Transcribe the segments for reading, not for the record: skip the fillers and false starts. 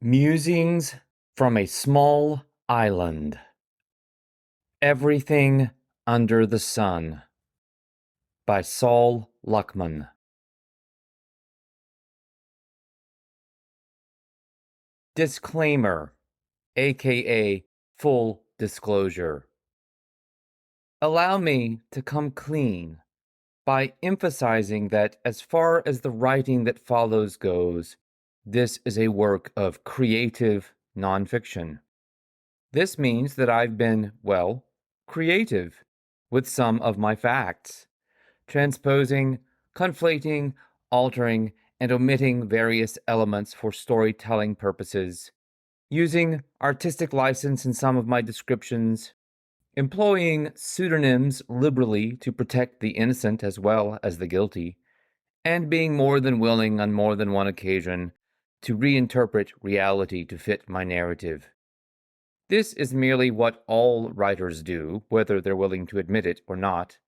Musings from a Small Island. Everything Under the Sun by Sol Luckman. Disclaimer, aka full disclosure. Allow me to come clean by emphasizing that as far as the writing that follows goes, this is a work of creative nonfiction. This means that I've been, well, creative with some of my facts, transposing, conflating, altering, and omitting various elements for storytelling purposes, using artistic license in some of my descriptions, employing pseudonyms liberally to protect the innocent as well as the guilty, and being more than willing on more than one occasion to reinterpret reality to fit my narrative. This is merely what all writers do, whether they're willing to admit it or not.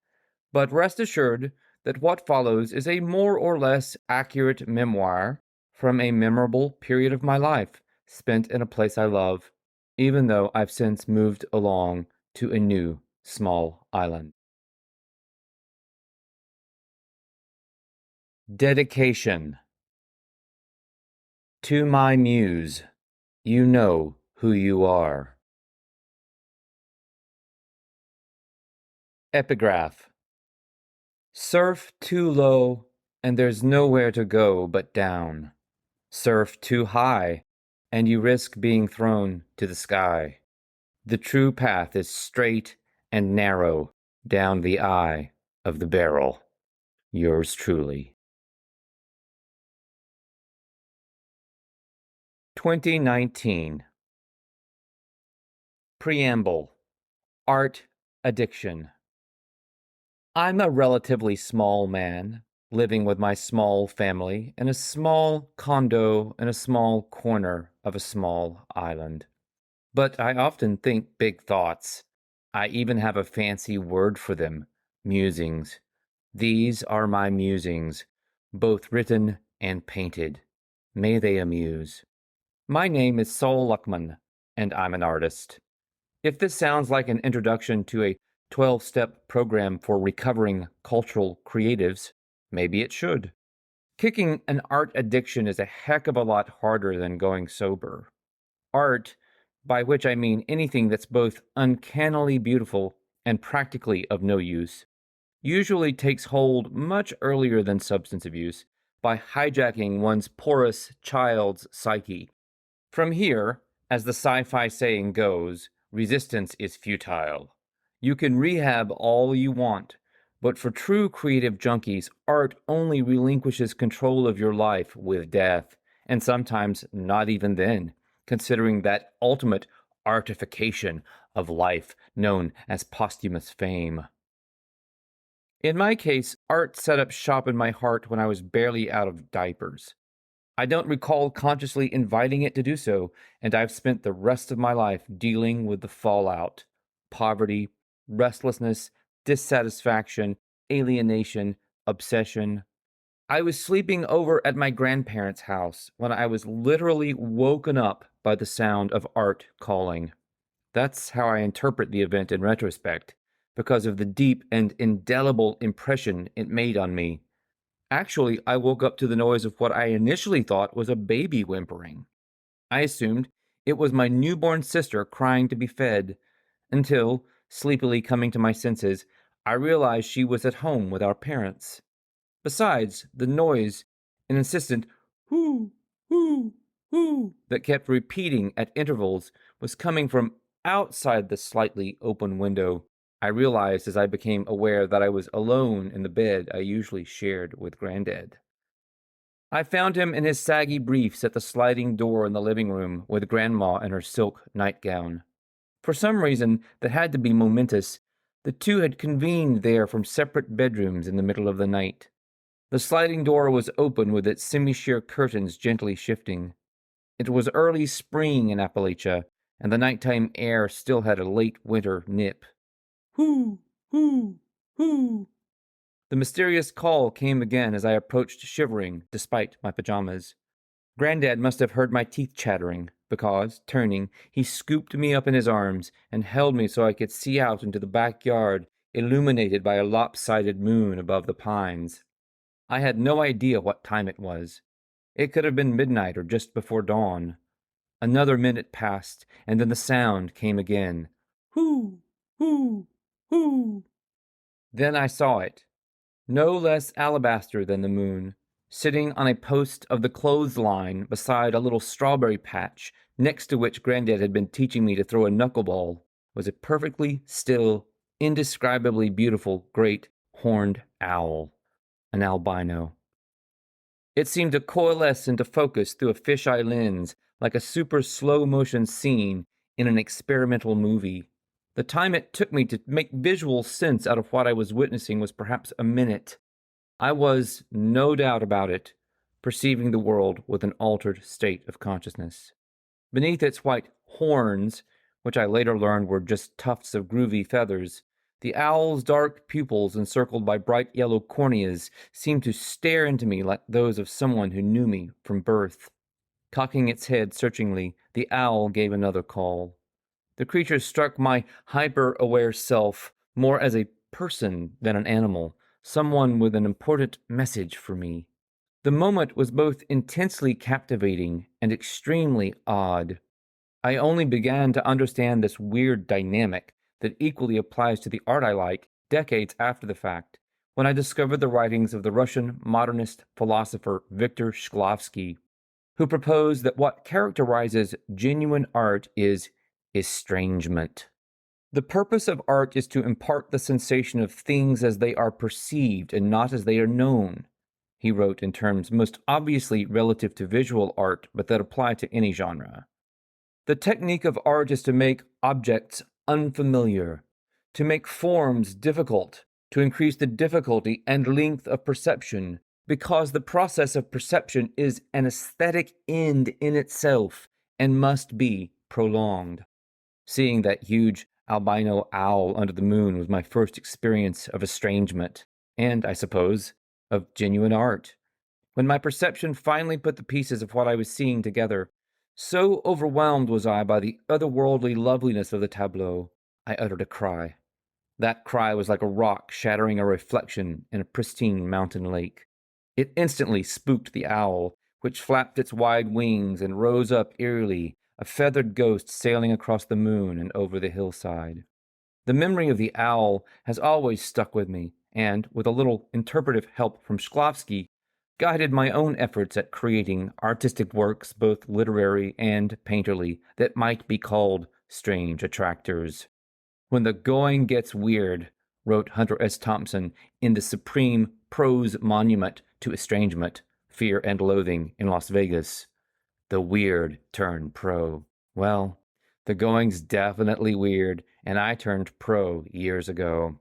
But rest assured that what follows is a more or less accurate memoir from a memorable period of my life spent in a place I love, even though I've since moved along to a new small island. Dedication. To my muse, you know who you are. Epigraph. Surf too low, and there's nowhere to go but down. Surf too high, and you risk being thrown to the sky. The true path is straight and narrow down the eye of the barrel. Yours truly. 2019. Preamble. Art addiction. I'm a relatively small man, living with my small family in a small condo in a small corner of a small island. But I often think big thoughts. I even have a fancy word for them, musings. These are my musings, both written and painted. May they amuse. My name is Sol Luckman, and I'm an artist. If this sounds like an introduction to a 12-step program for recovering cultural creatives, maybe it should. Kicking an art addiction is a heck of a lot harder than going sober. Art, by which I mean anything that's both uncannily beautiful and practically of no use, usually takes hold much earlier than substance abuse by hijacking one's porous child's psyche. From here, as the sci-fi saying goes, resistance is futile. You can rehab all you want, but for true creative junkies, art only relinquishes control of your life with death, and sometimes not even then, considering that ultimate artification of life known as posthumous fame. In my case, art set up shop in my heart when I was barely out of diapers. I don't recall consciously inviting it to do so, and I've spent the rest of my life dealing with the fallout: poverty, restlessness, dissatisfaction, alienation, obsession. I was sleeping over at my grandparents' house when I was literally woken up by the sound of art calling. That's how I interpret the event in retrospect, because of the deep and indelible impression it made on me. Actually, I woke up to the noise of what I initially thought was a baby whimpering. I assumed it was my newborn sister crying to be fed, until, sleepily coming to my senses, I realized she was at home with our parents. Besides, the noise, an insistent "hoo, hoo, hoo" that kept repeating at intervals, was coming from outside the slightly open window. I realized as I became aware that I was alone in the bed I usually shared with Granddad. I found him in his saggy briefs at the sliding door in the living room with Grandma in her silk nightgown. For some reason that had to be momentous, the two had convened there from separate bedrooms in the middle of the night. The sliding door was open with its semi-sheer curtains gently shifting. It was early spring in Appalachia, and the nighttime air still had a late winter nip. Hoo, hoo, hoo. The mysterious call came again as I approached shivering, despite my pajamas. Granddad must have heard my teeth chattering, because, turning, he scooped me up in his arms and held me so I could see out into the backyard, illuminated by a lopsided moon above the pines. I had no idea what time it was. It could have been midnight or just before dawn. Another minute passed, and then the sound came again. Hoo, hoo, hoo. Then I saw it, no less alabaster than the moon, sitting on a post of the clothesline beside a little strawberry patch, next to which Granddad had been teaching me to throw a knuckleball, was a perfectly still, indescribably beautiful great horned owl, an albino. It seemed to coalesce into focus through a fisheye lens, like a super slow-motion scene in an experimental movie. The time it took me to make visual sense out of what I was witnessing was perhaps a minute. I was, no doubt about it, perceiving the world with an altered state of consciousness. Beneath its white horns, which I later learned were just tufts of groovy feathers, the owl's dark pupils encircled by bright yellow corneas seemed to stare into me like those of someone who knew me from birth. Cocking its head searchingly, the owl gave another call. The creature struck my hyper-aware self more as a person than an animal, someone with an important message for me. The moment was both intensely captivating and extremely odd. I only began to understand this weird dynamic that equally applies to the art I like decades after the fact, when I discovered the writings of the Russian modernist philosopher Viktor Shklovsky, who proposed that what characterizes genuine art is estrangement. The purpose of art is to impart the sensation of things as they are perceived and not as they are known, he wrote in terms most obviously relative to visual art, but that apply to any genre. The technique of art is to make objects unfamiliar, to make forms difficult, to increase the difficulty and length of perception, because the process of perception is an aesthetic end in itself and must be prolonged. Seeing that huge albino owl under the moon was my first experience of estrangement, and, I suppose, of genuine art. When my perception finally put the pieces of what I was seeing together, so overwhelmed was I by the otherworldly loveliness of the tableau, I uttered a cry. That cry was like a rock shattering a reflection in a pristine mountain lake. It instantly spooked the owl, which flapped its wide wings and rose up eerily, a feathered ghost sailing across the moon and over the hillside. The memory of the owl has always stuck with me, and, with a little interpretive help from Shklovsky, guided my own efforts at creating artistic works, both literary and painterly, that might be called strange attractors. When the going gets weird, wrote Hunter S. Thompson in the supreme prose monument to estrangement, Fear and Loathing in Las Vegas, the weird turn pro. Well, the going's definitely weird, and I turned pro years ago.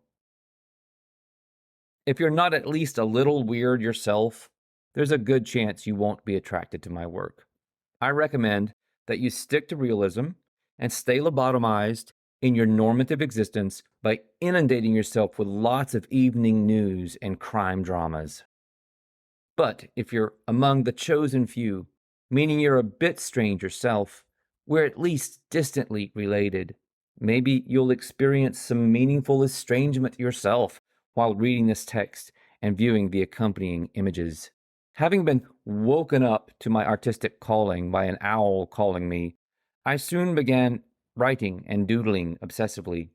If you're not at least a little weird yourself, there's a good chance you won't be attracted to my work. I recommend that you stick to realism and stay lobotomized in your normative existence by inundating yourself with lots of evening news and crime dramas. But if you're among the chosen few, meaning you're a bit strange yourself, we're at least distantly related. Maybe you'll experience some meaningful estrangement yourself while reading this text and viewing the accompanying images. Having been woken up to my artistic calling by an owl calling me, I soon began writing and doodling obsessively.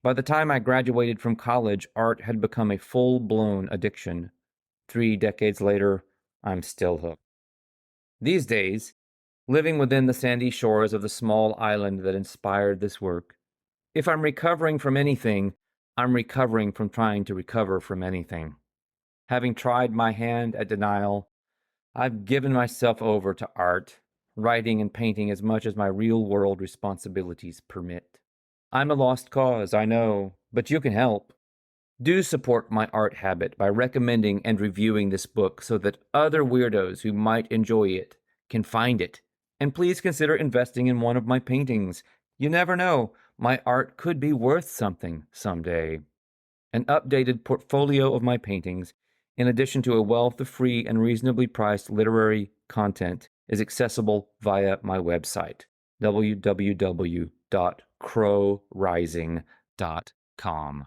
By the time I graduated from college, art had become a full-blown addiction. 3 decades later, I'm still hooked. These days, living within the sandy shores of the small island that inspired this work, if I'm recovering from anything, I'm recovering from trying to recover from anything. Having tried my hand at denial, I've given myself over to art, writing and painting as much as my real-world responsibilities permit. I'm a lost cause, I know, but you can help. Do support my art habit by recommending and reviewing this book so that other weirdos who might enjoy it can find it. And please consider investing in one of my paintings. You never know, my art could be worth something someday. An updated portfolio of my paintings, in addition to a wealth of free and reasonably priced literary content, is accessible via my website, www.crowrising.com.